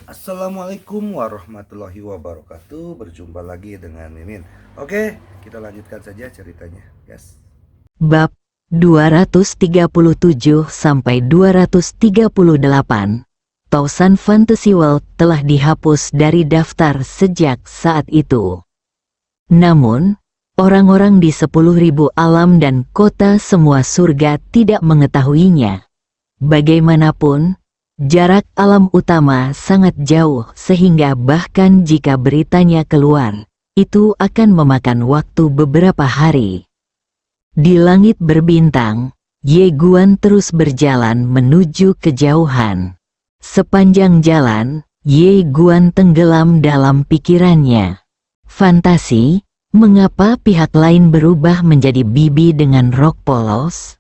Assalamualaikum warahmatullahi wabarakatuh. Berjumpa lagi dengan Mimin. Oke, kita lanjutkan saja ceritanya, guys. Bab 237 sampai 238. Thousand Fantasy World telah dihapus dari daftar sejak saat itu. Namun, orang-orang di 10.000 alam dan kota semua surga tidak mengetahuinya. Bagaimanapun, jarak alam utama sangat jauh sehingga bahkan jika beritanya keluar, itu akan memakan waktu beberapa hari. Di langit berbintang, Ye Guan terus berjalan menuju kejauhan. Sepanjang jalan, Ye Guan tenggelam dalam pikirannya. Fantasi, mengapa pihak lain berubah menjadi bibi dengan rok polos?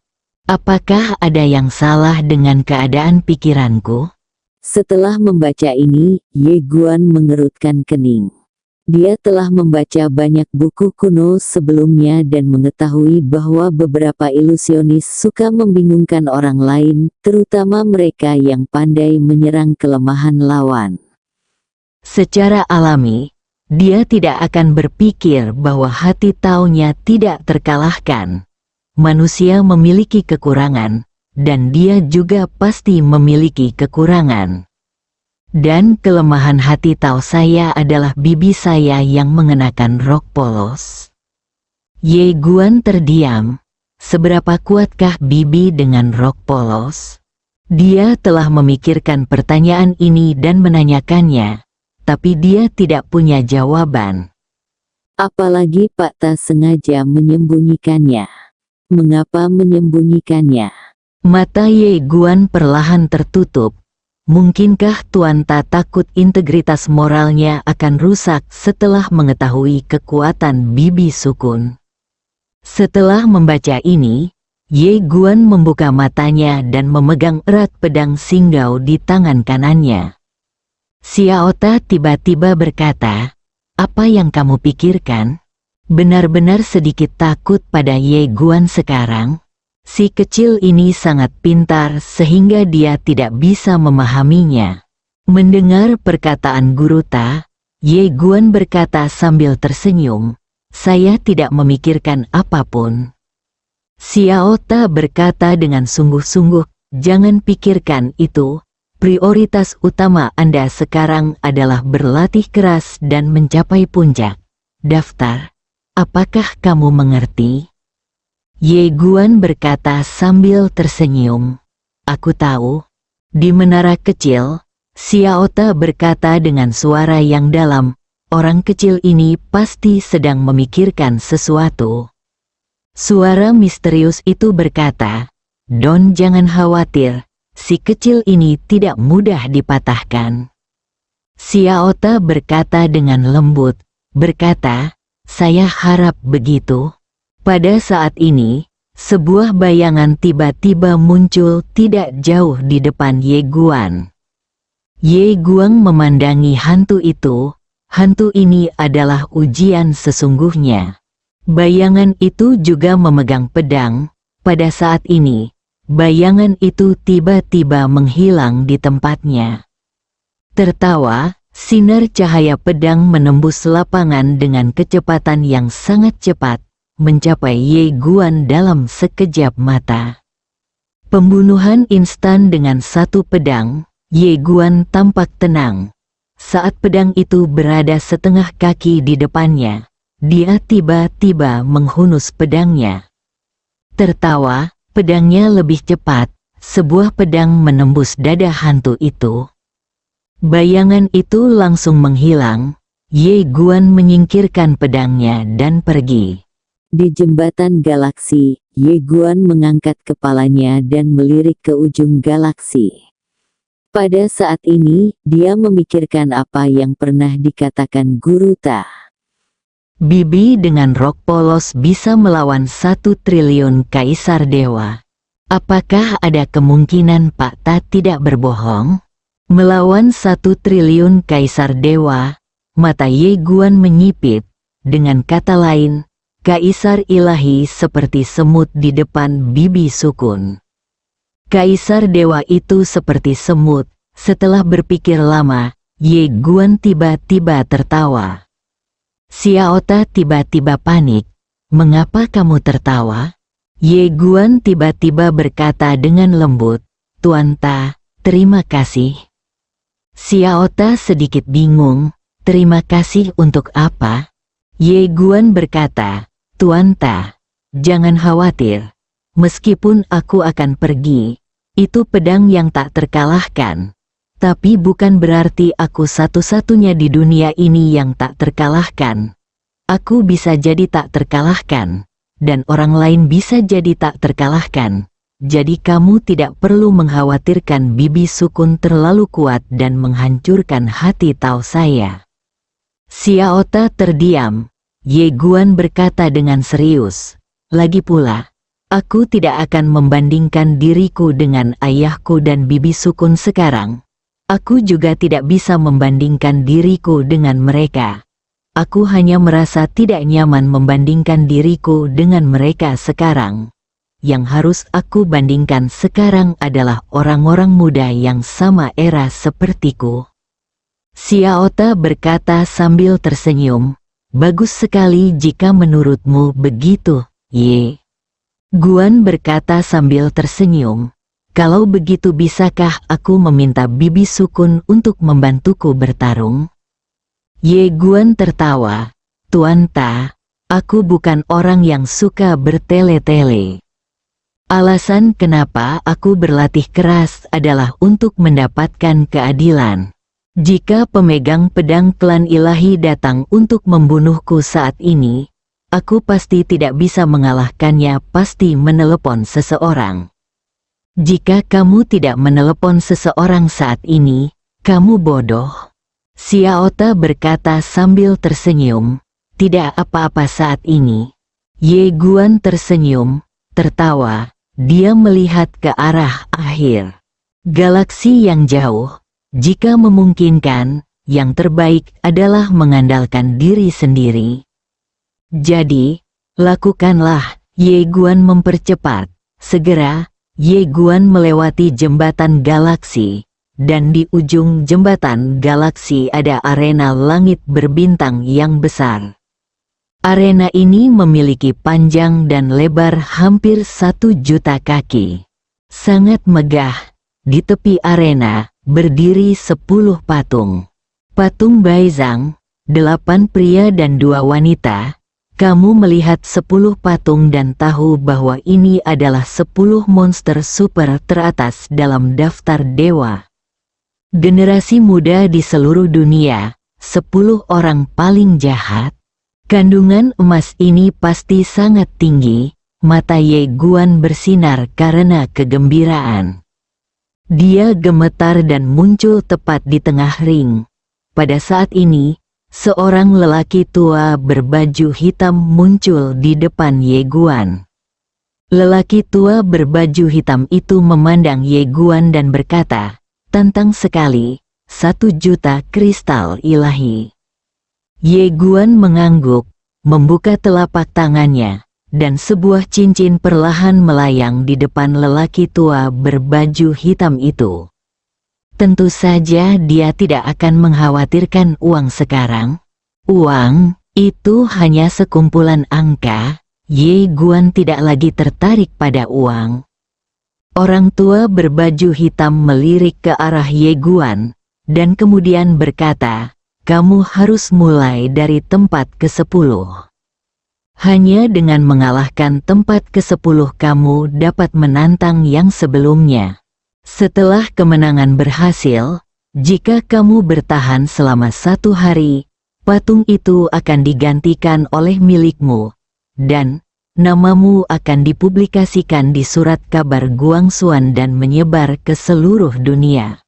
Apakah ada yang salah dengan keadaan pikiranku? Setelah membaca ini, Ye Guan mengerutkan kening. Dia telah membaca banyak buku kuno sebelumnya dan mengetahui bahwa beberapa ilusionis suka membingungkan orang lain, terutama mereka yang pandai menyerang kelemahan lawan. Secara alami, dia tidak akan berpikir bahwa hati taunya tidak terkalahkan. Manusia memiliki kekurangan, dan dia juga pasti memiliki kekurangan. Dan kelemahan hati tahu saya adalah bibi saya yang mengenakan rok polos. Ye Guan terdiam. Seberapa kuatkah bibi dengan rok polos? Dia telah memikirkan pertanyaan ini dan menanyakannya, tapi dia tidak punya jawaban. Apalagi Pak Ta sengaja menyembunyikannya. Mengapa menyembunyikannya? Mata Ye Guan perlahan tertutup. Mungkinkah Tuan Ta takut integritas moralnya akan rusak setelah mengetahui kekuatan Bibi Sukun? Setelah membaca ini, Ye Guan membuka matanya dan memegang erat pedang singgau di tangan kanannya. Xiao Ta tiba-tiba berkata, "Apa yang kamu pikirkan?" Benar-benar sedikit takut pada Ye Guan sekarang. Si kecil ini sangat pintar sehingga dia tidak bisa memahaminya. Mendengar perkataan Guru Ta, Ye Guan berkata sambil tersenyum, "Saya tidak memikirkan apapun." Xiao Ta berkata dengan sungguh-sungguh, "Jangan pikirkan itu. Prioritas utama Anda sekarang adalah berlatih keras dan mencapai puncak. Daftar. Apakah kamu mengerti?" Ye Guan berkata sambil tersenyum. "Aku tahu." Di menara kecil, Xiao Ta berkata dengan suara yang dalam, "Orang kecil ini pasti sedang memikirkan sesuatu." Suara misterius itu berkata, "Don, jangan khawatir, si kecil ini tidak mudah dipatahkan." Xiao Ta berkata dengan lembut, berkata, "Saya harap begitu." Pada saat ini, sebuah bayangan tiba-tiba muncul tidak jauh di depan Ye Guan. Ye Guan memandangi hantu itu. Hantu ini adalah ujian sesungguhnya. Bayangan itu juga memegang pedang. Pada saat ini, bayangan itu tiba-tiba menghilang di tempatnya. Tertawa, sinar cahaya pedang menembus lapangan dengan kecepatan yang sangat cepat, mencapai Ye Guan dalam sekejap mata. Pembunuhan instan dengan satu pedang. Ye Guan tampak tenang. Saat pedang itu berada setengah kaki di depannya, dia tiba-tiba menghunus pedangnya. Tertawa, pedangnya lebih cepat. Sebuah pedang menembus dada hantu itu. Bayangan itu langsung menghilang. Ye Guan menyingkirkan pedangnya dan pergi. Di jembatan galaksi, Ye Guan mengangkat kepalanya dan melirik ke ujung galaksi. Pada saat ini, dia memikirkan apa yang pernah dikatakan Guru Ta. Bibi dengan rok polos bisa melawan 1 triliun kaisar dewa. Apakah ada kemungkinan Pak Ta tidak berbohong? Melawan 1 triliun kaisar dewa, mata Ye Guan menyipit. Dengan kata lain, kaisar ilahi seperti semut di depan Bibi Sukun. Kaisar dewa itu seperti semut. Setelah berpikir lama, Ye Guan tiba-tiba tertawa. Xiaota tiba-tiba panik. Mengapa kamu tertawa? Ye Guan tiba-tiba berkata dengan lembut, Tuan Ta, terima kasih. Xiaota sedikit bingung, terima kasih untuk apa? Ye Guan berkata, Tuan Ta, jangan khawatir. Meskipun aku akan pergi, itu pedang yang tak terkalahkan. Tapi bukan berarti aku satu-satunya di dunia ini yang tak terkalahkan. Aku bisa jadi tak terkalahkan, dan orang lain bisa jadi tak terkalahkan. Jadi kamu tidak perlu mengkhawatirkan Bibi Sukun terlalu kuat dan menghancurkan hati Tao saya. Xiaota terdiam. Ye Guan berkata dengan serius, lagi pula, aku tidak akan membandingkan diriku dengan ayahku dan Bibi Sukun sekarang. Aku juga tidak bisa membandingkan diriku dengan mereka. Aku hanya merasa tidak nyaman membandingkan diriku dengan mereka sekarang. Yang harus aku bandingkan sekarang adalah orang-orang muda yang sama era sepertiku. Xiaota berkata sambil tersenyum, bagus sekali jika menurutmu begitu, Ye. Guan berkata sambil tersenyum, kalau begitu bisakah aku meminta Bibi Sukun untuk membantuku bertarung? Ye Guan tertawa, Tuan Ta, aku bukan orang yang suka bertele-tele. Alasan kenapa aku berlatih keras adalah untuk mendapatkan keadilan. Jika pemegang pedang klan ilahi datang untuk membunuhku saat ini, aku pasti tidak bisa mengalahkannya, pasti menelepon seseorang. Jika kamu tidak menelepon seseorang saat ini, kamu bodoh. Xiaota berkata sambil tersenyum, tidak apa-apa saat ini. Ye Guan tersenyum, tertawa, dia melihat ke arah akhir galaksi yang jauh. Jika memungkinkan, yang terbaik adalah mengandalkan diri sendiri. Jadi, lakukanlah. Ye Guan mempercepat. Segera, Ye Guan melewati jembatan galaksi, dan di ujung jembatan galaksi ada arena langit berbintang yang besar. Arena ini memiliki panjang dan lebar hampir 1.000.000 kaki. Sangat megah. Di tepi arena, berdiri 10 patung. Patung Baizhang, 8 pria dan 2 wanita. Kamu melihat 10 patung dan tahu bahwa ini adalah 10 monster super teratas dalam daftar dewa. Generasi muda di seluruh dunia, 10 orang paling jahat. Kandungan emas ini pasti sangat tinggi. Mata Ye Guan bersinar karena kegembiraan. Dia gemetar dan muncul tepat di tengah ring. Pada saat ini, seorang lelaki tua berbaju hitam muncul di depan Ye Guan. Lelaki tua berbaju hitam itu memandang Ye Guan dan berkata, tantang sekali, 1.000.000 kristal ilahi. Ye Guan mengangguk, membuka telapak tangannya, dan sebuah cincin perlahan melayang di depan lelaki tua berbaju hitam itu. Tentu saja dia tidak akan mengkhawatirkan uang sekarang. Uang, itu hanya sekumpulan angka. Ye Guan tidak lagi tertarik pada uang. Orang tua berbaju hitam melirik ke arah Ye Guan, dan kemudian berkata, kamu harus mulai dari tempat ke-10. Hanya dengan mengalahkan tempat ke-10 kamu dapat menantang yang sebelumnya. Setelah kemenangan berhasil, jika kamu bertahan selama 1 hari, patung itu akan digantikan oleh milikmu, dan namamu akan dipublikasikan di surat kabar Guangxuan dan menyebar ke seluruh dunia.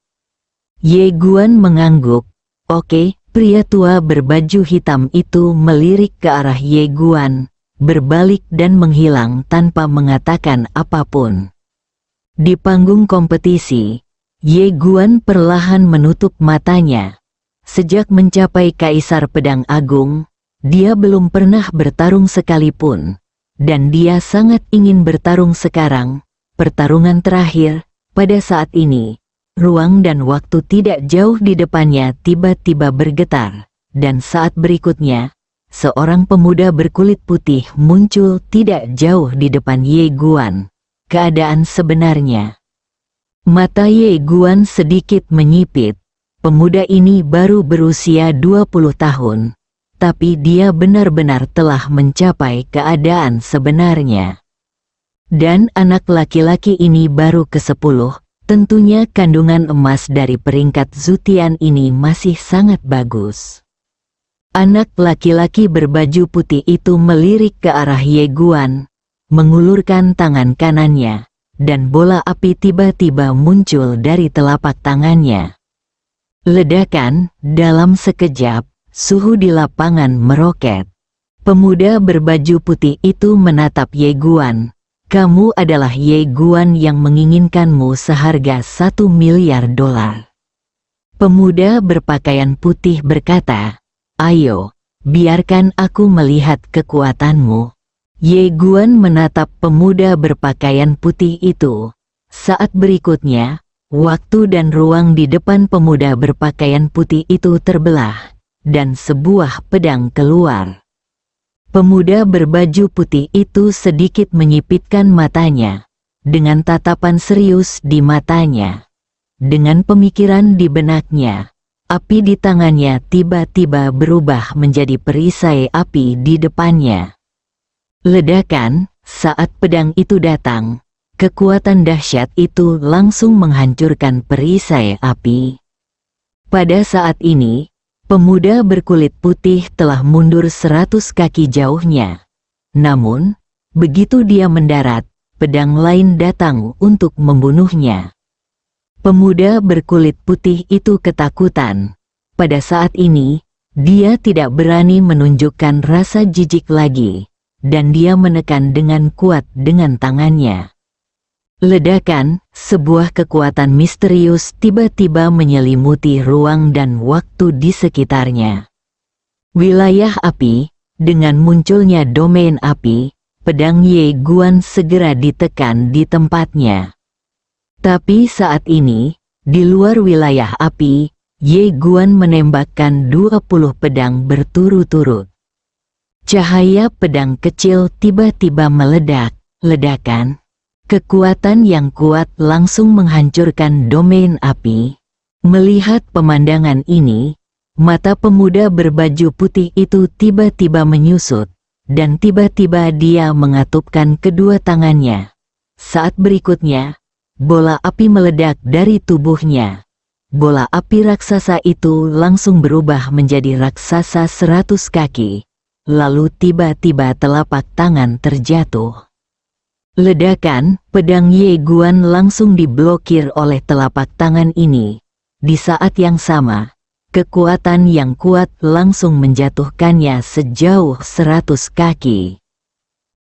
Ye Guan mengangguk. Oke, pria tua berbaju hitam itu melirik ke arah Ye Guan, berbalik dan menghilang tanpa mengatakan apapun. Di panggung kompetisi, Ye Guan perlahan menutup matanya. Sejak mencapai Kaisar Pedang Agung, dia belum pernah bertarung sekalipun. Dan dia sangat ingin bertarung sekarang, pertarungan terakhir, pada saat ini. ruang dan waktu tidak jauh di depannya tiba-tiba bergetar, dan saat berikutnya, seorang pemuda berkulit putih muncul tidak jauh di depan Ye Guan. Keadaan sebenarnya. Mata Ye Guan sedikit menyipit. Pemuda ini baru berusia 20 tahun, tapi dia benar-benar telah mencapai keadaan sebenarnya. Dan anak laki-laki ini baru ke-10, tentunya kandungan emas dari peringkat Zutian ini masih sangat bagus. Anak laki-laki berbaju putih itu melirik ke arah Ye Guan, mengulurkan tangan kanannya, dan bola api tiba-tiba muncul dari telapak tangannya. Ledakan, dalam sekejap, suhu di lapangan meroket. Pemuda berbaju putih itu menatap Ye Guan. Kamu adalah Ye Guan yang menginginkanmu seharga $1 miliar. Pemuda berpakaian putih berkata, ayo, biarkan aku melihat kekuatanmu. Ye Guan menatap pemuda berpakaian putih itu. Saat berikutnya, waktu dan ruang di depan pemuda berpakaian putih itu terbelah, dan sebuah pedang keluar. Pemuda berbaju putih itu sedikit menyipitkan matanya, dengan tatapan serius di matanya. Dengan pemikiran di benaknya, api di tangannya tiba-tiba berubah menjadi perisai api di depannya. Ledakan, saat pedang itu datang. Kekuatan dahsyat itu langsung menghancurkan perisai api. Pada saat ini, pemuda berkulit putih telah mundur 100 kaki jauhnya. Namun, begitu dia mendarat, pedang lain datang untuk membunuhnya. Pemuda berkulit putih itu ketakutan. Pada saat ini, dia tidak berani menunjukkan rasa jijik lagi, dan dia menekan dengan kuat dengan tangannya. Ledakan, sebuah kekuatan misterius tiba-tiba menyelimuti ruang dan waktu di sekitarnya. Wilayah api, dengan munculnya domain api, pedang Ye Guan segera ditekan di tempatnya. Tapi saat ini, di luar wilayah api, Ye Guan menembakkan 20 pedang berturut-turut. Cahaya pedang kecil tiba-tiba meledak, ledakan. Kekuatan yang kuat langsung menghancurkan domain api. Melihat pemandangan ini, mata pemuda berbaju putih itu tiba-tiba menyusut, dan tiba-tiba dia mengatupkan kedua tangannya. Saat berikutnya, bola api meledak dari tubuhnya. Bola api raksasa itu langsung berubah menjadi raksasa 100 kaki. Lalu tiba-tiba telapak tangan terjatuh. Ledakan, pedang Ye Guan langsung diblokir oleh telapak tangan ini. Di saat yang sama, kekuatan yang kuat langsung menjatuhkannya sejauh 100 kaki.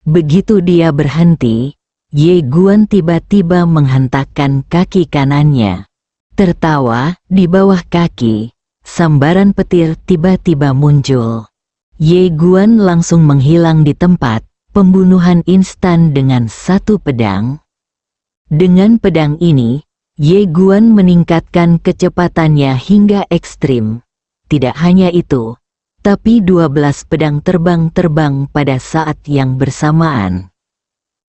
Begitu dia berhenti, Ye Guan tiba-tiba menghentakkan kaki kanannya. Tertawa, di bawah kaki, sambaran petir tiba-tiba muncul. Ye Guan langsung menghilang di tempat. Pembunuhan instan dengan satu pedang. Dengan pedang ini, Ye Guan meningkatkan kecepatannya hingga ekstrim. Tidak hanya itu, tapi 12 pedang terbang pada saat yang bersamaan.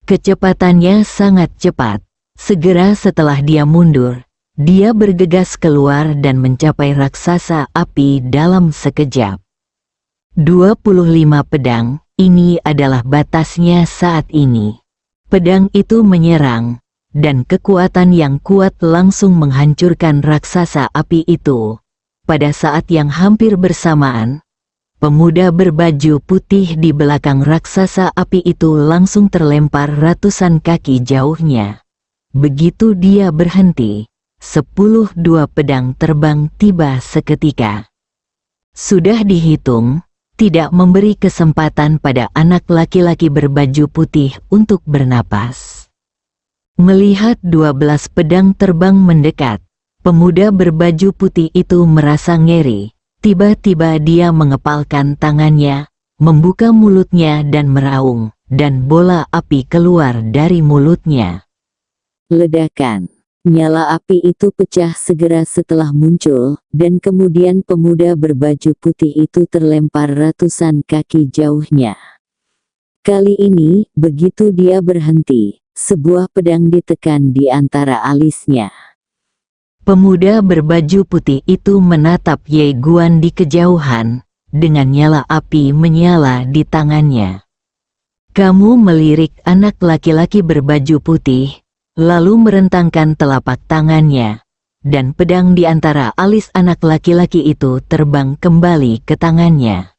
Kecepatannya sangat cepat. Segera setelah dia mundur, dia bergegas keluar dan mencapai raksasa api dalam sekejap. 25 pedang. Ini adalah batasnya saat ini. Pedang itu menyerang, dan kekuatan yang kuat langsung menghancurkan raksasa api itu. Pada saat yang hampir bersamaan, pemuda berbaju putih di belakang raksasa api itu langsung terlempar ratusan kaki jauhnya. Begitu dia berhenti, 10 pedang terbang tiba seketika. Sudah dihitung, tidak memberi kesempatan pada anak laki-laki berbaju putih untuk bernapas. Melihat 12 pedang terbang mendekat, pemuda berbaju putih itu merasa ngeri. Tiba-tiba dia mengepalkan tangannya, membuka mulutnya dan meraung, dan bola api keluar dari mulutnya. Ledakan. Nyala api itu pecah segera setelah muncul, dan kemudian pemuda berbaju putih itu terlempar ratusan kaki jauhnya. Kali ini, begitu dia berhenti, sebuah pedang ditekan di antara alisnya. Pemuda berbaju putih itu menatap Ye Guan di kejauhan, dengan nyala api menyala di tangannya. Kamu melirik anak laki-laki berbaju putih, lalu merentangkan telapak tangannya, dan pedang di antara alis anak laki-laki itu terbang kembali ke tangannya.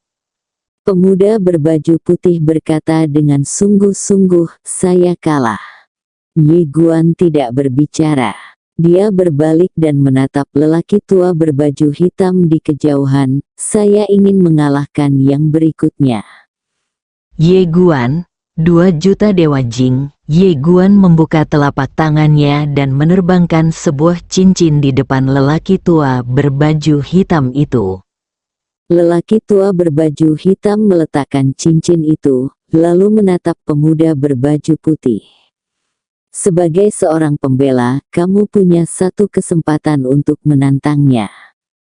Pemuda berbaju putih berkata dengan sungguh-sungguh, "Saya kalah." Ye Guan tidak berbicara. Dia berbalik dan menatap lelaki tua berbaju hitam di kejauhan. "Saya ingin mengalahkan yang berikutnya." Ye Guan, 2 juta dewa Jing. Ye Guan membuka telapak tangannya dan menerbangkan sebuah cincin di depan lelaki tua berbaju hitam itu. Lelaki tua berbaju hitam meletakkan cincin itu, lalu menatap pemuda berbaju putih. "Sebagai seorang pembela, kamu punya satu kesempatan untuk menantangnya."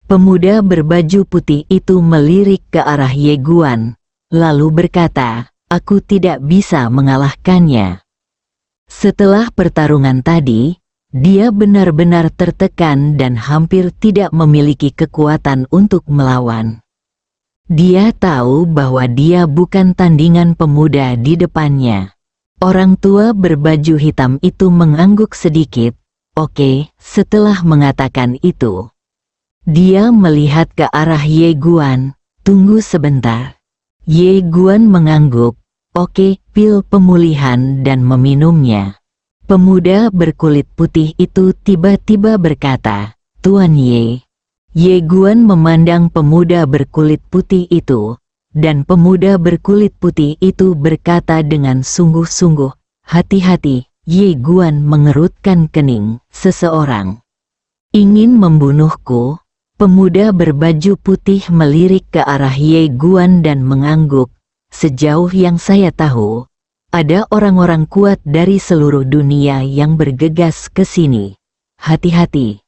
Pemuda berbaju putih itu melirik ke arah Ye Guan, lalu berkata, "Aku tidak bisa mengalahkannya." Setelah pertarungan tadi, dia benar-benar tertekan dan hampir tidak memiliki kekuatan untuk melawan. Dia tahu bahwa dia bukan tandingan pemuda di depannya. Orang tua berbaju hitam itu mengangguk sedikit. Oke, setelah mengatakan itu, dia melihat ke arah Ye Guan. "Tunggu sebentar." Ye Guan mengangguk. "Oke, pil pemulihan," dan meminumnya. Pemuda berkulit putih itu tiba-tiba berkata, "Tuan Ye." Ye Guan memandang pemuda berkulit putih itu, dan pemuda berkulit putih itu berkata dengan sungguh-sungguh, "Hati-hati." Ye Guan mengerutkan kening. "Seseorang ingin membunuhku?" Pemuda berbaju putih melirik ke arah Ye Guan dan mengangguk. "Sejauh yang saya tahu, ada orang-orang kuat dari seluruh dunia yang bergegas ke sini. Hati-hati."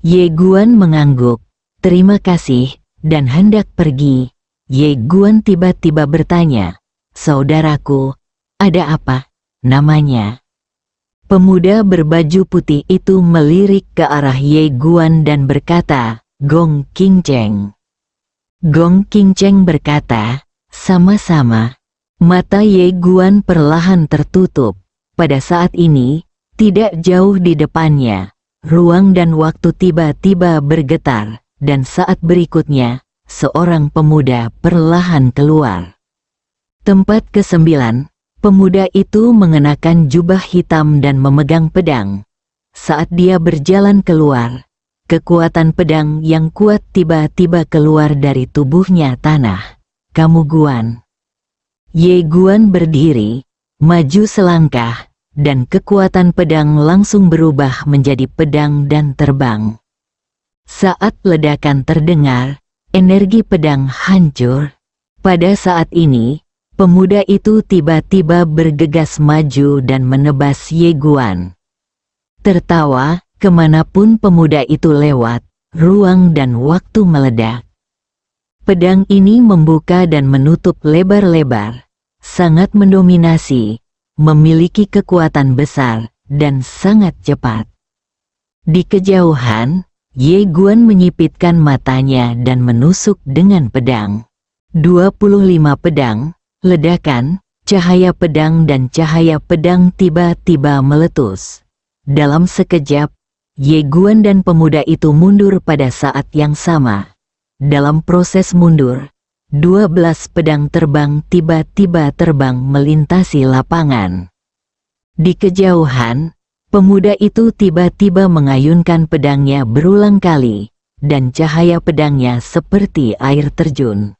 Ye Guan mengangguk. "Terima kasih," dan hendak pergi. Ye Guan tiba-tiba bertanya, "Saudaraku, ada apa? Namanya?" Pemuda berbaju putih itu melirik ke arah Ye Guan dan berkata, "Gong King Cheng." Gong King Cheng berkata, "Sama-sama." Mata Ye Guan perlahan tertutup. Pada saat ini, tidak jauh di depannya, ruang dan waktu tiba-tiba bergetar, dan saat berikutnya, seorang pemuda perlahan keluar. Tempat ke-9, pemuda itu mengenakan jubah hitam dan memegang pedang. Saat dia berjalan keluar, kekuatan pedang yang kuat tiba-tiba keluar dari tubuhnya. "Tanah, kamu Guan." Ye Guan berdiri, maju selangkah, dan kekuatan pedang langsung berubah menjadi pedang dan terbang. Saat ledakan terdengar, energi pedang hancur. Pada saat ini, pemuda itu tiba-tiba bergegas maju dan menebas Ye Guan. Tertawa, kemanapun pemuda itu lewat, ruang dan waktu meledak. Pedang ini membuka dan menutup lebar-lebar, sangat mendominasi, memiliki kekuatan besar, dan sangat cepat. Di kejauhan, Ye Guan menyipitkan matanya dan menusuk dengan pedang. 25 pedang, ledakan, cahaya pedang dan cahaya pedang tiba-tiba meletus. Dalam sekejap, Ye Guan dan pemuda itu mundur pada saat yang sama. Dalam proses mundur, 12 pedang terbang tiba-tiba terbang melintasi lapangan. Di kejauhan, pemuda itu tiba-tiba mengayunkan pedangnya berulang kali, dan cahaya pedangnya seperti air terjun.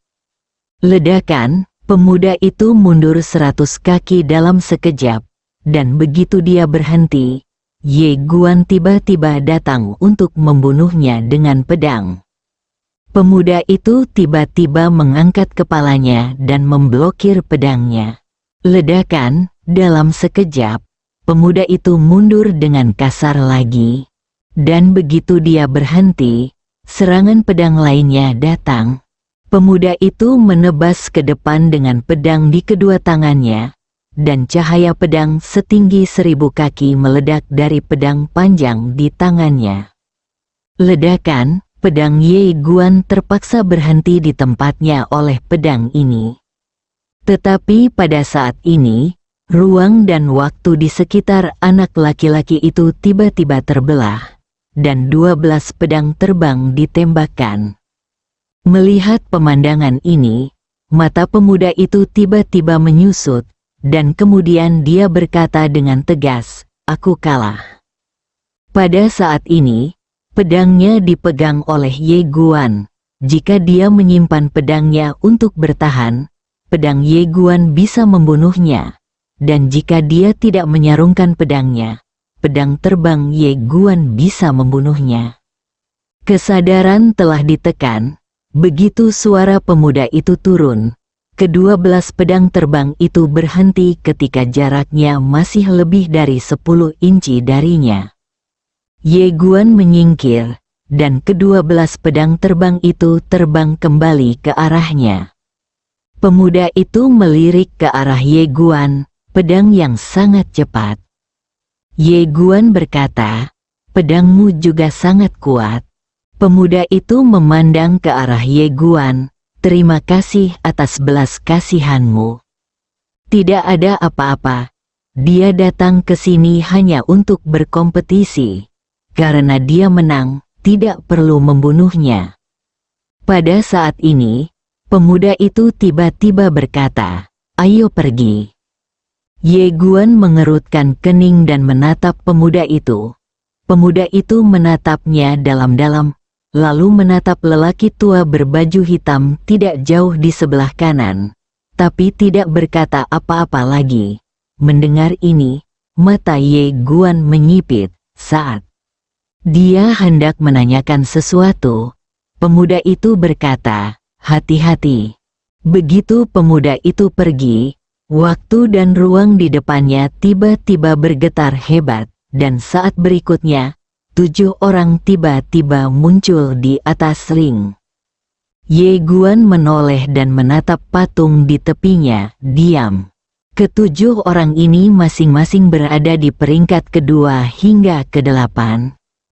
Ledakan, pemuda itu mundur 100 kaki dalam sekejap, dan begitu dia berhenti, Ye Guan tiba-tiba datang untuk membunuhnya dengan pedang. Pemuda itu tiba-tiba mengangkat kepalanya dan memblokir pedangnya. Ledakan, dalam sekejap, pemuda itu mundur dengan kasar lagi. Dan begitu dia berhenti, serangan pedang lainnya datang. Pemuda itu menebas ke depan dengan pedang di kedua tangannya, dan cahaya pedang setinggi 1000 kaki meledak dari pedang panjang di tangannya. Ledakan, pedang Ye Guan terpaksa berhenti di tempatnya oleh pedang ini. Tetapi pada saat ini, ruang dan waktu di sekitar anak laki-laki itu tiba-tiba terbelah, dan 12 pedang terbang ditembakkan. Melihat pemandangan ini, mata pemuda itu tiba-tiba menyusut, dan kemudian dia berkata dengan tegas, "Aku kalah." Pada saat ini, pedangnya dipegang oleh Ye Guan. Jika dia menyimpan pedangnya untuk bertahan, pedang Ye Guan bisa membunuhnya. Dan jika dia tidak menyarungkan pedangnya, pedang terbang Ye Guan bisa membunuhnya. Kesadaran telah ditekan. Begitu suara pemuda itu turun, ke-12 pedang terbang itu berhenti ketika jaraknya masih lebih dari 10 inci darinya. Ye Guan menyingkir, dan ke-12 pedang terbang itu terbang kembali ke arahnya. Pemuda itu melirik ke arah Ye Guan, pedang yang sangat cepat. Ye Guan berkata, "Pedangmu juga sangat kuat." Pemuda itu memandang ke arah Ye Guan, "Terima kasih atas belas kasihanmu." Tidak ada apa-apa. Dia datang ke sini hanya untuk berkompetisi. Karena dia menang, tidak perlu membunuhnya. Pada saat ini, pemuda itu tiba-tiba berkata, "Ayo pergi." Ye Guan mengerutkan kening dan menatap pemuda itu. Pemuda itu menatapnya dalam-dalam, lalu menatap lelaki tua berbaju hitam tidak jauh di sebelah kanan, tapi tidak berkata apa-apa lagi. Mendengar ini, mata Ye Guan menyipit. Saat dia hendak menanyakan sesuatu, pemuda itu berkata, "Hati-hati." Begitu pemuda itu pergi, waktu dan ruang di depannya tiba-tiba bergetar hebat, dan saat berikutnya, 7 orang tiba-tiba muncul di atas ring. Ye Guan menoleh dan menatap patung di tepinya, diam. Ke-7 orang ini masing-masing berada di peringkat kedua hingga ke-8.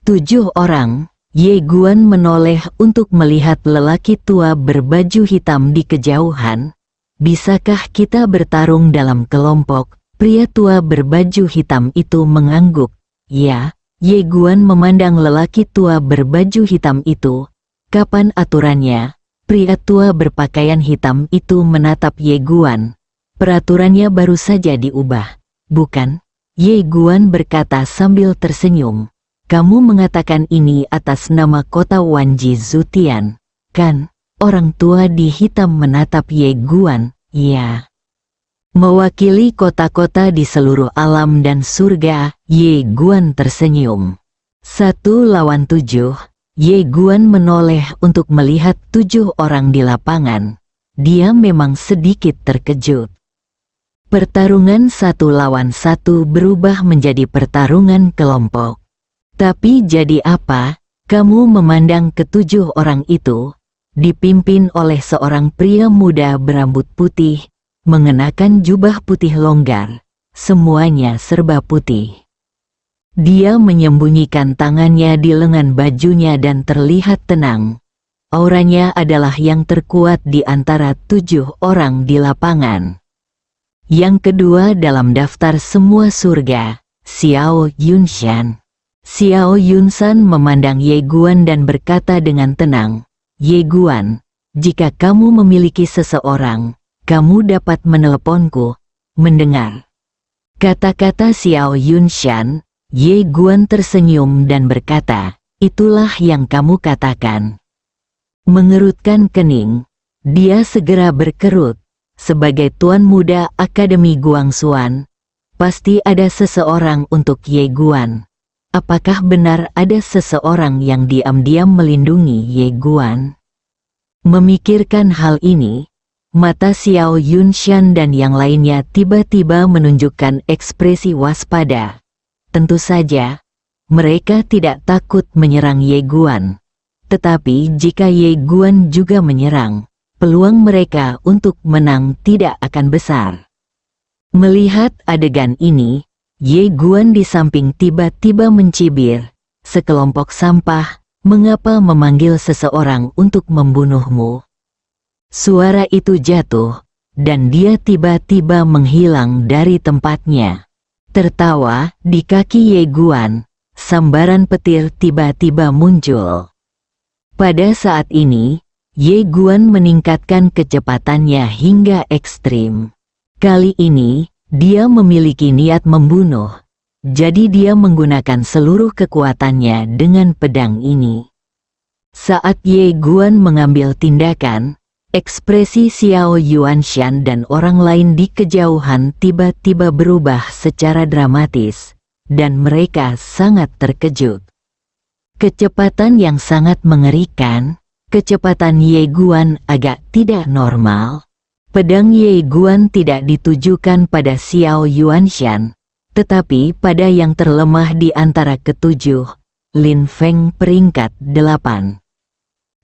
7 orang, Ye Guan menoleh untuk melihat lelaki tua berbaju hitam di kejauhan. "Bisakah kita bertarung dalam kelompok?" Pria tua berbaju hitam itu mengangguk. "Ya." Ye Guan memandang lelaki tua berbaju hitam itu. "Kapan aturannya?" Pria tua berpakaian hitam itu menatap Ye Guan. "Peraturannya baru saja diubah, bukan?" Ye Guan berkata sambil tersenyum. "Kamu mengatakan ini atas nama kota Wanji Zutian, kan?" Orang tua di hitam menatap Ye Guan. "Ya." Mewakili kota-kota di seluruh alam dan surga, Ye Guan tersenyum. 1 lawan 7, Ye Guan menoleh untuk melihat 7 orang di lapangan. Dia memang sedikit terkejut. Pertarungan 1 lawan 1 berubah menjadi pertarungan kelompok. Tapi jadi apa? Kamu memandang ke-7 orang itu, dipimpin oleh seorang pria muda berambut putih, mengenakan jubah putih longgar, semuanya serba putih. Dia menyembunyikan tangannya di lengan bajunya dan terlihat tenang. Auranya adalah yang terkuat di antara 7 orang di lapangan. Yang kedua dalam daftar semua surga, Xiao Yunshan. Xiao Yunshan memandang Ye Guan dan berkata dengan tenang, "Ye Guan, jika kamu memiliki seseorang, kamu dapat meneleponku." Mendengar kata-kata Xiao Yunshan, Ye Guan tersenyum dan berkata, "Itulah yang kamu katakan." Mengerutkan kening, dia segera berkerut. Sebagai tuan muda Akademi Guangxuan, pasti ada seseorang untuk Ye Guan. Apakah benar ada seseorang yang diam-diam melindungi Ye Guan? Memikirkan hal ini, Mata Xiao Yunshan dan yang lainnya tiba-tiba menunjukkan ekspresi waspada. Tentu saja, mereka tidak takut menyerang Ye Guan. Tetapi jika Ye Guan juga menyerang, peluang mereka untuk menang tidak akan besar. Melihat adegan ini, Ye Guan di samping tiba-tiba mencibir, "Sekelompok sampah, mengapa memanggil seseorang untuk membunuhmu?" Suara itu jatuh, dan dia tiba-tiba menghilang dari tempatnya. Tertawa, di kaki Ye Guan, sambaran petir tiba-tiba muncul. Pada saat ini, Ye Guan meningkatkan kecepatannya hingga ekstrim. Kali ini, dia memiliki niat membunuh, jadi dia menggunakan seluruh kekuatannya dengan pedang ini. Saat Ye Guan mengambil tindakan, ekspresi Xiao Yuanshan dan orang lain di kejauhan tiba-tiba berubah secara dramatis, dan mereka sangat terkejut. Kecepatan yang sangat mengerikan, kecepatan Ye Guan agak tidak normal. Pedang Ye Guan tidak ditujukan pada Xiao Yuanshan, tetapi pada yang terlemah di antara ketujuh, Lin Feng peringkat 8.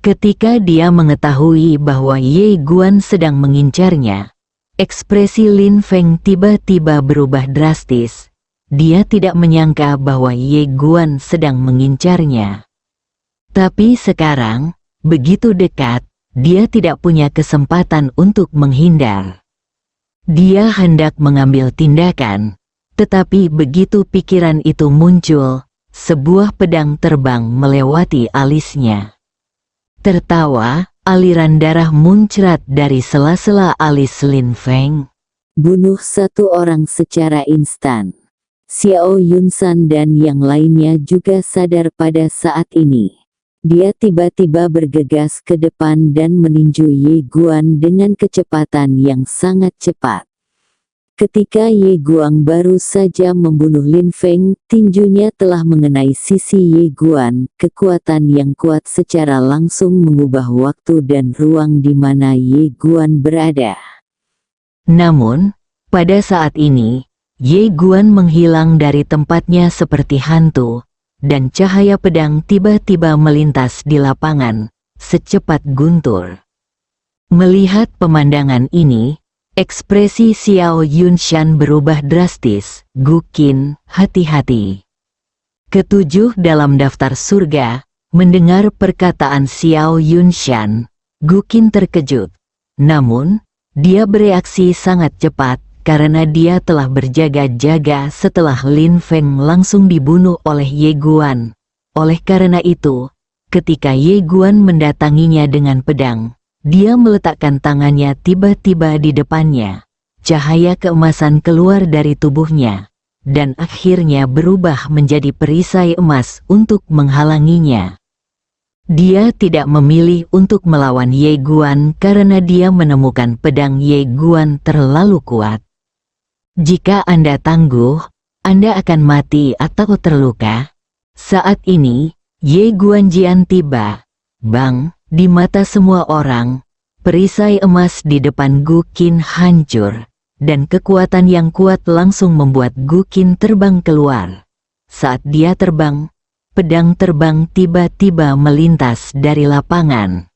Ketika dia mengetahui bahwa Ye Guan sedang mengincarnya, ekspresi Lin Feng tiba-tiba berubah drastis. Dia tidak menyangka bahwa Ye Guan sedang mengincarnya. Tapi sekarang, begitu dekat, dia tidak punya kesempatan untuk menghindar. Dia hendak mengambil tindakan, tetapi begitu pikiran itu muncul, sebuah pedang terbang melewati alisnya. Tertawa, aliran darah muncrat dari sela-sela alis Lin Feng. Bunuh satu orang secara instan. Xiao Yunshan dan yang lainnya juga sadar pada saat ini. Dia tiba-tiba bergegas ke depan dan meninju Ye Guan dengan kecepatan yang sangat cepat. Ketika Ye Guan baru saja membunuh Lin Feng, tinjunya telah mengenai sisi Ye Guan. Kekuatan yang kuat secara langsung mengubah waktu dan ruang di mana Ye Guan berada. Namun, pada saat ini, Ye Guan menghilang dari tempatnya seperti hantu, dan cahaya pedang tiba-tiba melintas di lapangan, secepat guntur. Melihat pemandangan ini, ekspresi Xiao Yunshan berubah drastis. "Guqin, hati-hati." Ketujuh dalam daftar surga, mendengar perkataan Xiao Yunshan, Guqin terkejut. Namun, dia bereaksi sangat cepat, karena dia telah berjaga-jaga setelah Lin Feng langsung dibunuh oleh Ye Guan. Oleh karena itu, ketika Ye Guan mendatanginya dengan pedang, dia meletakkan tangannya tiba-tiba di depannya. Cahaya keemasan keluar dari tubuhnya, dan akhirnya berubah menjadi perisai emas untuk menghalanginya. Dia tidak memilih untuk melawan Ye Guan karena dia menemukan pedang Ye Guan terlalu kuat. Jika Anda tangguh, Anda akan mati atau terluka. Saat ini, Ye Guanjian tiba. Bang, di mata semua orang, perisai emas di depan Guqin hancur, dan kekuatan yang kuat langsung membuat Guqin terbang keluar. Saat dia terbang, pedang terbang tiba-tiba melintas dari lapangan.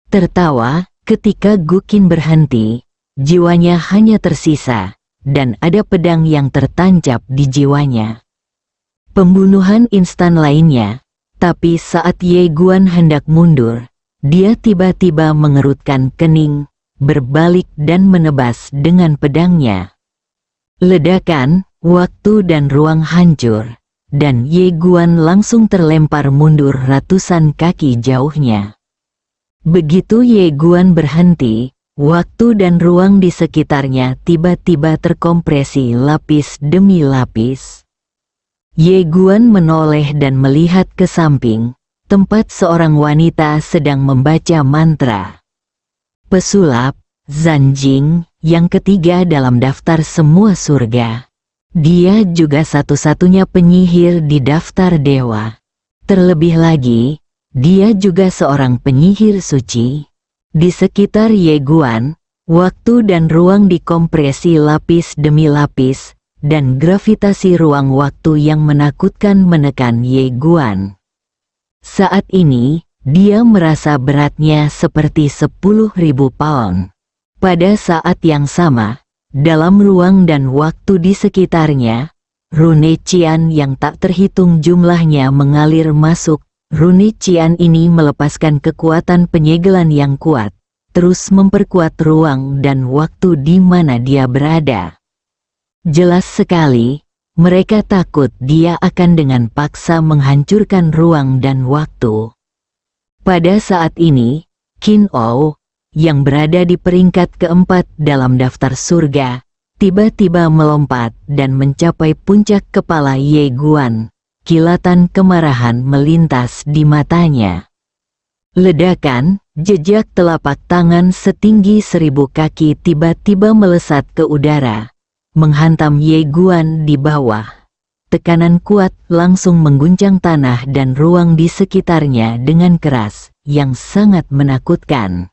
Tertawa, ketika Guqin berhenti, jiwanya hanya tersisa, dan ada pedang yang tertancap di jiwanya. Pembunuhan instan lainnya, tapi saat Ye Guan hendak mundur, dia tiba-tiba mengerutkan kening, berbalik dan menebas dengan pedangnya. Ledakan, waktu dan ruang hancur, dan Ye Guan langsung terlempar mundur ratusan kaki jauhnya. Begitu Ye Guan berhenti, waktu dan ruang di sekitarnya tiba-tiba terkompresi lapis demi lapis. Ye Guan menoleh dan melihat ke samping, tempat seorang wanita sedang membaca mantra. Pesulap, Zanjing, yang ketiga dalam daftar semua surga. Dia juga satu-satunya penyihir di daftar dewa. Terlebih lagi, dia juga seorang penyihir suci. Di sekitar Ye Guan, Waktu dan ruang dikompresi lapis demi lapis, dan gravitasi ruang waktu yang menakutkan menekan Ye Guan. Saat ini, dia merasa beratnya seperti 10.000 pound. Pada saat yang sama, dalam ruang dan waktu di sekitarnya, rune Qian yang tak terhitung jumlahnya mengalir masuk. Rune Qian ini melepaskan kekuatan penyegelan yang kuat, terus memperkuat ruang dan waktu di mana dia berada. Jelas sekali, mereka takut dia akan dengan paksa menghancurkan ruang dan waktu. Pada saat ini, Qin Ou, yang berada di peringkat keempat dalam daftar surga, tiba-tiba melompat dan mencapai puncak kepala Ye Guan. Kilatan kemarahan melintas di matanya. Ledakan, jejak telapak tangan setinggi 1000 kaki tiba-tiba melesat ke udara, menghantam Ye Guan di bawah. Tekanan kuat langsung mengguncang tanah dan ruang di sekitarnya dengan keras, yang sangat menakutkan.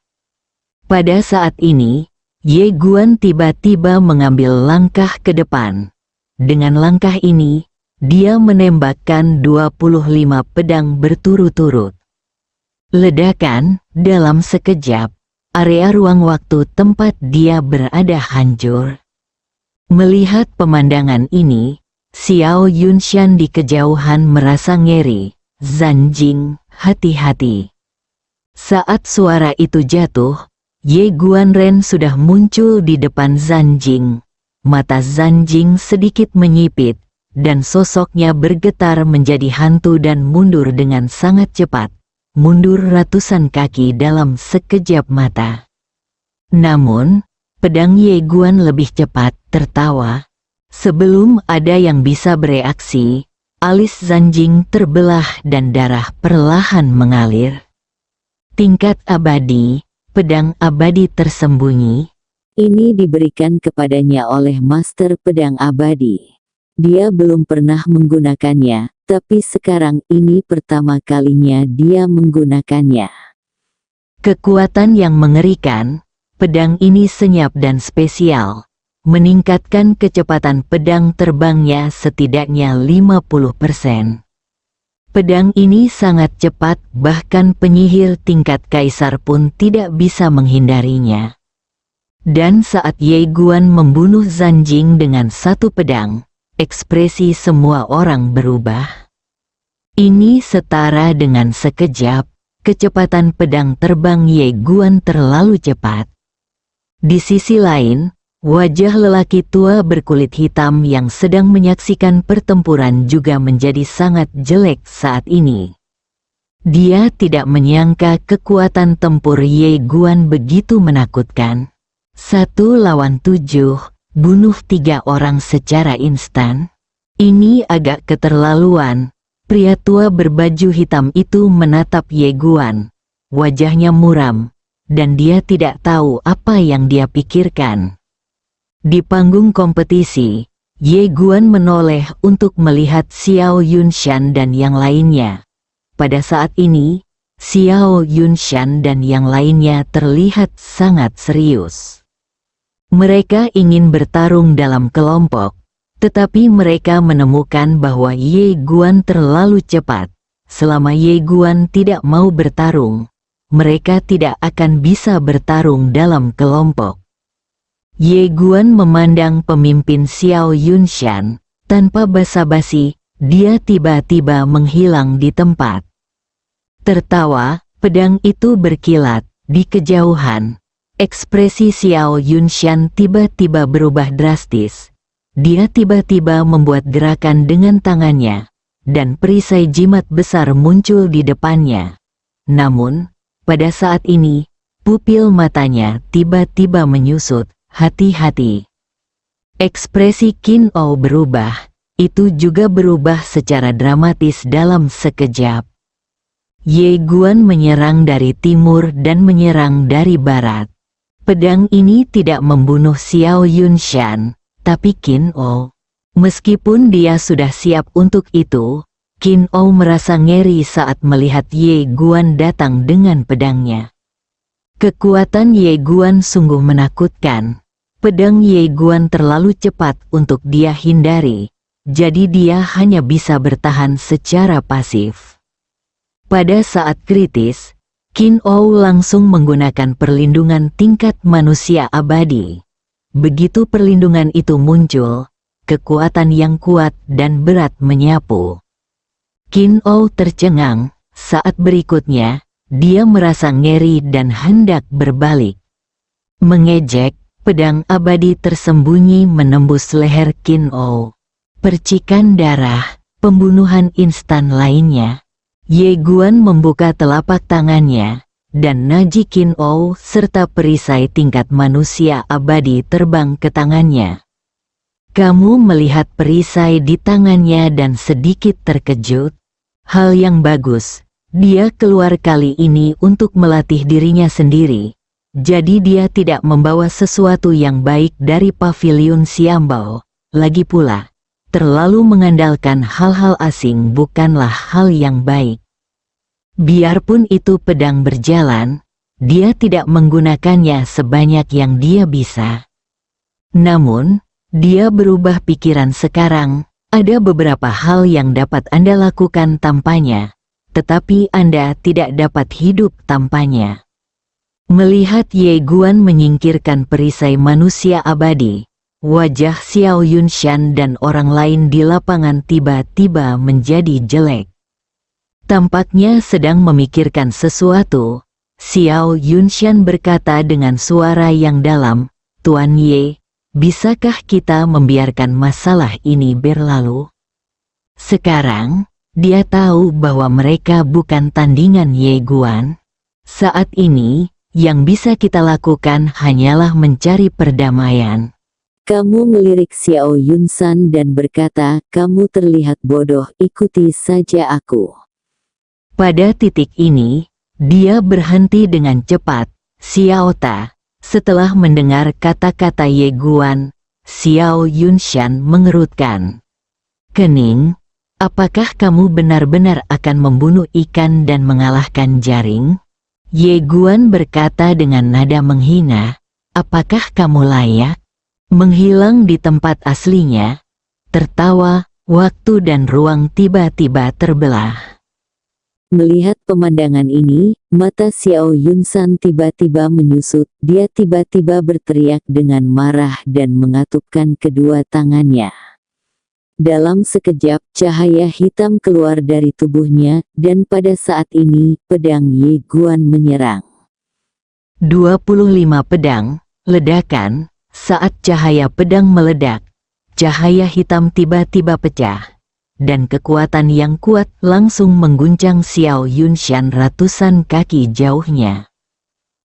Pada saat ini, Ye Guan tiba-tiba mengambil langkah ke depan. Dengan langkah ini, dia menembakkan 25 pedang berturut-turut. Ledakan, dalam sekejap, area ruang waktu tempat dia berada hancur. Melihat pemandangan ini, Xiao Yunshan di kejauhan merasa ngeri. Zanjing, hati-hati. Saat suara itu jatuh, Ye Guanren sudah muncul di depan Zanjing. Mata Zanjing sedikit menyipit, dan sosoknya bergetar menjadi hantu dan mundur dengan sangat cepat. Mundur ratusan kaki dalam sekejap mata. Namun, pedang Ye Guan lebih cepat, tertawa. Sebelum ada yang bisa bereaksi, alis Zanjing terbelah dan darah perlahan mengalir. Tingkat abadi, pedang abadi tersembunyi. Ini diberikan kepadanya oleh Master Pedang Abadi. Dia belum pernah menggunakannya, tapi sekarang ini pertama kalinya dia menggunakannya. Kekuatan yang mengerikan, pedang ini senyap dan spesial, meningkatkan kecepatan pedang terbangnya setidaknya 50%. Pedang ini sangat cepat, bahkan penyihir tingkat kaisar pun tidak bisa menghindarinya. Dan saat Ye Guan membunuh Zanjing dengan satu pedang, ekspresi semua orang berubah. Ini setara dengan sekejap, kecepatan pedang terbang Ye Guan terlalu cepat. Di sisi lain, wajah lelaki tua berkulit hitam yang sedang menyaksikan pertempuran juga menjadi sangat jelek saat ini. Dia tidak menyangka kekuatan tempur Ye Guan begitu menakutkan. 1 lawan 7. Bunuh 3 orang secara instan? Ini agak keterlaluan. Pria tua berbaju hitam itu menatap Ye Guan. Wajahnya muram, dan dia tidak tahu apa yang dia pikirkan. Di panggung kompetisi, Ye Guan menoleh untuk melihat Xiao Yunshan dan yang lainnya. Pada saat ini, Xiao Yunshan dan yang lainnya terlihat sangat serius. Mereka ingin bertarung dalam kelompok, tetapi mereka menemukan bahwa Ye Guan terlalu cepat. Selama Ye Guan tidak mau bertarung, mereka tidak akan bisa bertarung dalam kelompok. Ye Guan memandang pemimpin Xiao Yunshan. Tanpa basa-basi, dia tiba-tiba menghilang di tempat. Tertawa, pedang itu berkilat di kejauhan. Ekspresi Xiao Yunshan tiba-tiba berubah drastis. Dia tiba-tiba membuat gerakan dengan tangannya, dan perisai jimat besar muncul di depannya. Namun, pada saat ini, pupil matanya tiba-tiba menyusut. Hati-hati. Ekspresi Qin Ou berubah, itu juga berubah secara dramatis dalam sekejap. Ye Guan menyerang dari timur dan menyerang dari barat. Pedang ini tidak membunuh Xiao Yunshan, tapi Qin Ou. Meskipun dia sudah siap untuk itu, Qin Ou merasa ngeri saat melihat Ye Guan datang dengan pedangnya. Kekuatan Ye Guan sungguh menakutkan. Pedang Ye Guan terlalu cepat untuk dia hindari, jadi dia hanya bisa bertahan secara pasif. Pada saat kritis, Qin Ou langsung menggunakan perlindungan tingkat manusia abadi. Begitu perlindungan itu muncul, kekuatan yang kuat dan berat menyapu. Qin Ou tercengang, saat berikutnya, dia merasa ngeri dan hendak berbalik. Mengejek, pedang abadi tersembunyi menembus leher Qin Ou. Percikan darah, pembunuhan instan lainnya. Ye Guan membuka telapak tangannya, dan naji Qin Ou serta perisai tingkat manusia abadi terbang ke tangannya. Kamu melihat perisai di tangannya dan sedikit terkejut. Hal yang bagus, dia keluar kali ini untuk melatih dirinya sendiri. Jadi dia tidak membawa sesuatu yang baik dari pavilion Xiambao. Lagi pula, terlalu mengandalkan hal-hal asing bukanlah hal yang baik. Biarpun itu pedang berjalan, dia tidak menggunakannya sebanyak yang dia bisa. Namun, dia berubah pikiran sekarang. Ada beberapa hal yang dapat Anda lakukan tanpanya, tetapi Anda tidak dapat hidup tanpanya. Melihat Ye Guan menyingkirkan perisai manusia abadi, wajah Xiao Yunshan dan orang lain di lapangan tiba-tiba menjadi jelek. Tampaknya sedang memikirkan sesuatu. Xiao Yunshan berkata dengan suara yang dalam, "Tuan Ye, bisakah kita membiarkan masalah ini berlalu?" Sekarang, dia tahu bahwa mereka bukan tandingan Ye Guan. Saat ini, yang bisa kita lakukan hanyalah mencari perdamaian. Kamu melirik Xiao Yunshan dan berkata, "Kamu terlihat bodoh, ikuti saja aku." Pada titik ini, dia berhenti dengan cepat. Xiao Ta. Setelah mendengar kata-kata Ye Guan, Xiao Yunshan mengerutkan kening. Apakah kamu benar-benar akan membunuh ikan dan mengalahkan jaring? Ye Guan berkata dengan nada menghina, apakah kamu layak? Menghilang di tempat aslinya, tertawa, waktu dan ruang tiba-tiba terbelah. Melihat pemandangan ini, mata Xiao Yunshan tiba-tiba menyusut. Dia tiba-tiba berteriak dengan marah dan mengatupkan kedua tangannya. Dalam sekejap, cahaya hitam keluar dari tubuhnya, dan pada saat ini, pedang Ye Guan menyerang. 25 pedang, ledakan, saat cahaya pedang meledak, cahaya hitam tiba-tiba pecah. Dan kekuatan yang kuat langsung mengguncang Xiao Yunshan ratusan kaki jauhnya.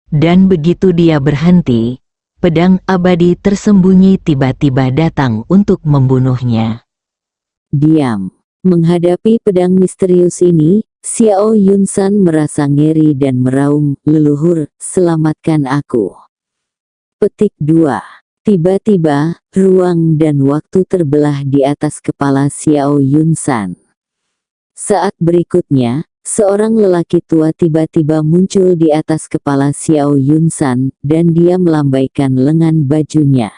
Dan begitu dia berhenti, pedang abadi tersembunyi tiba-tiba datang untuk membunuhnya. Diam. Menghadapi pedang misterius ini, Xiao Yunshan merasa ngeri dan meraung, "Leluhur, selamatkan aku." Petik 2. Tiba-tiba, ruang dan waktu terbelah di atas kepala Xiao Yunshan. Saat berikutnya, seorang lelaki tua tiba-tiba muncul di atas kepala Xiao Yunshan, dan dia melambaikan lengan bajunya.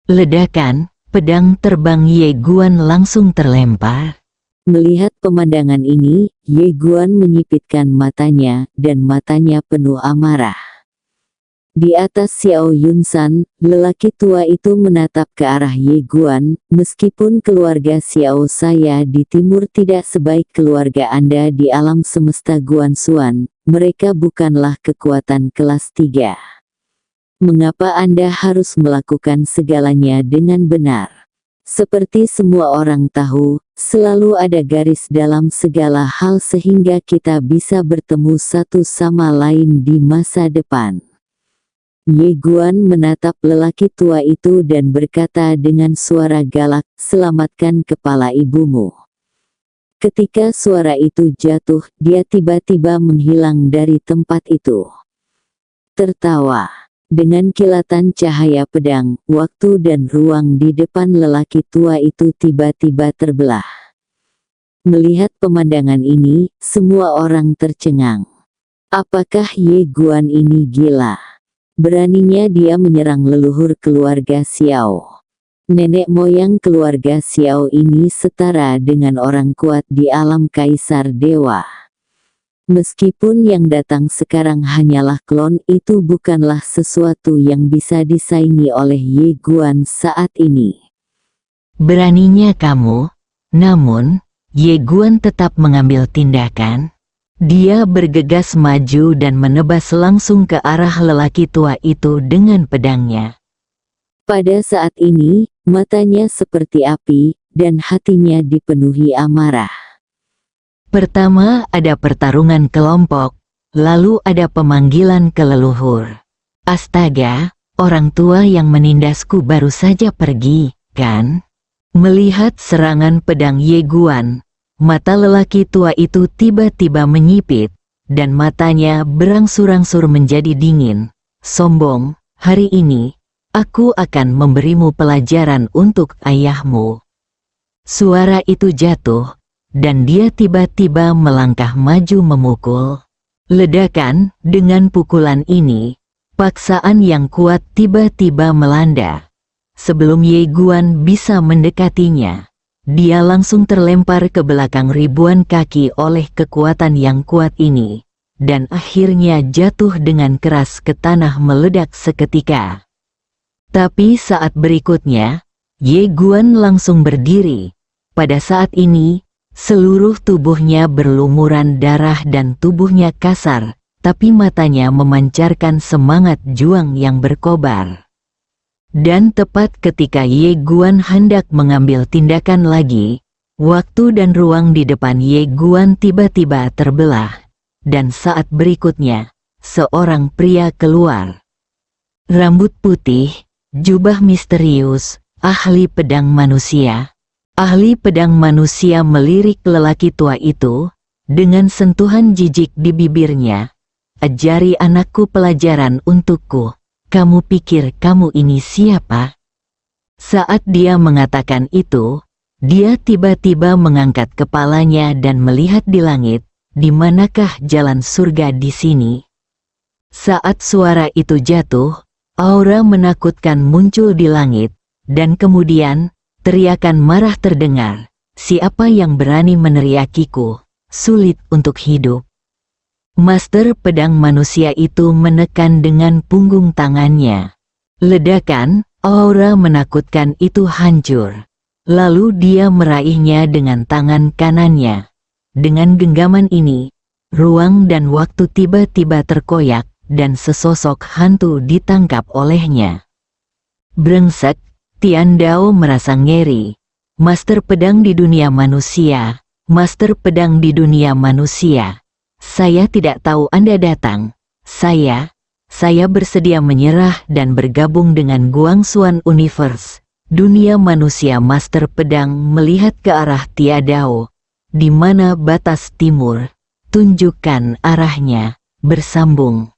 Ledakan, pedang terbang Ye Guan langsung terlempar. Melihat pemandangan ini, Ye Guan menyipitkan matanya, dan matanya penuh amarah. Di atas Xiao Yunshan, lelaki tua itu menatap ke arah Ye Guan, "Meskipun keluarga Xiao saya di timur tidak sebaik keluarga Anda di alam semesta Guanxuan, mereka bukanlah kekuatan kelas 3. Mengapa Anda harus melakukan segalanya dengan benar? Seperti semua orang tahu, selalu ada garis dalam segala hal sehingga kita bisa bertemu satu sama lain di masa depan." Ye Guan menatap lelaki tua itu dan berkata dengan suara galak, "Selamatkan kepala ibumu." Ketika suara itu jatuh, dia tiba-tiba menghilang dari tempat itu. Tertawa. Dengan kilatan cahaya pedang, waktu dan ruang di depan lelaki tua itu tiba-tiba terbelah. Melihat pemandangan ini, semua orang tercengang. Apakah Ye Guan ini gila? Beraninya dia menyerang leluhur keluarga Xiao. Nenek moyang keluarga Xiao ini setara dengan orang kuat di alam Kaisar Dewa. Meskipun yang datang sekarang hanyalah klon, itu bukanlah sesuatu yang bisa disaingi oleh Ye Guan saat ini. Beraninya kamu, namun, Ye Guan tetap mengambil tindakan. Dia bergegas maju dan menebas langsung ke arah lelaki tua itu dengan pedangnya. Pada saat ini, matanya seperti api, dan hatinya dipenuhi amarah. Pertama ada pertarungan kelompok, lalu ada pemanggilan ke leluhur. Astaga, orang tua yang menindasku baru saja pergi, kan? Melihat serangan pedang Ye Guan, mata lelaki tua itu tiba-tiba menyipit, dan matanya berangsur-angsur menjadi dingin. Sombong, hari ini, aku akan memberimu pelajaran untuk ayahmu. Suara itu jatuh, dan dia tiba-tiba melangkah maju memukul. Ledakan, dengan pukulan ini, paksaan yang kuat tiba-tiba melanda. Sebelum Ye Guan bisa mendekatinya, dia langsung terlempar ke belakang ribuan kaki oleh kekuatan yang kuat ini, dan akhirnya jatuh dengan keras ke tanah meledak seketika. Tapi saat berikutnya, Ye Guan langsung berdiri. Pada saat ini, seluruh tubuhnya berlumuran darah dan tubuhnya kasar, tapi matanya memancarkan semangat juang yang berkobar. Dan tepat ketika Ye Guan hendak mengambil tindakan lagi, waktu dan ruang di depan Ye Guan tiba-tiba terbelah, dan saat berikutnya, seorang pria keluar. Rambut putih, jubah misterius, ahli pedang manusia. Ahli pedang manusia melirik lelaki tua itu, dengan sentuhan jijik di bibirnya. Ajari anakku pelajaran untukku. Kamu pikir kamu ini siapa? Saat dia mengatakan itu, dia tiba-tiba mengangkat kepalanya dan melihat di langit, di manakah jalan surga di sini? Saat suara itu jatuh, aura menakutkan muncul di langit, dan kemudian, teriakan marah terdengar, siapa yang berani meneriakiku, sulit untuk hidup. Master pedang manusia itu menekan dengan punggung tangannya. Ledakan, aura menakutkan itu hancur. Lalu dia meraihnya dengan tangan kanannya. Dengan genggaman ini, ruang dan waktu tiba-tiba terkoyak, dan sesosok hantu ditangkap olehnya. Brengsek, Tian Dao merasa ngeri. Master pedang di dunia manusia, master pedang di dunia manusia. Saya tidak tahu Anda datang. Saya bersedia menyerah dan bergabung dengan Guangxuan Universe. Dunia manusia master pedang melihat ke arah Tiadao. Di mana batas timur? Tunjukkan arahnya. Bersambung.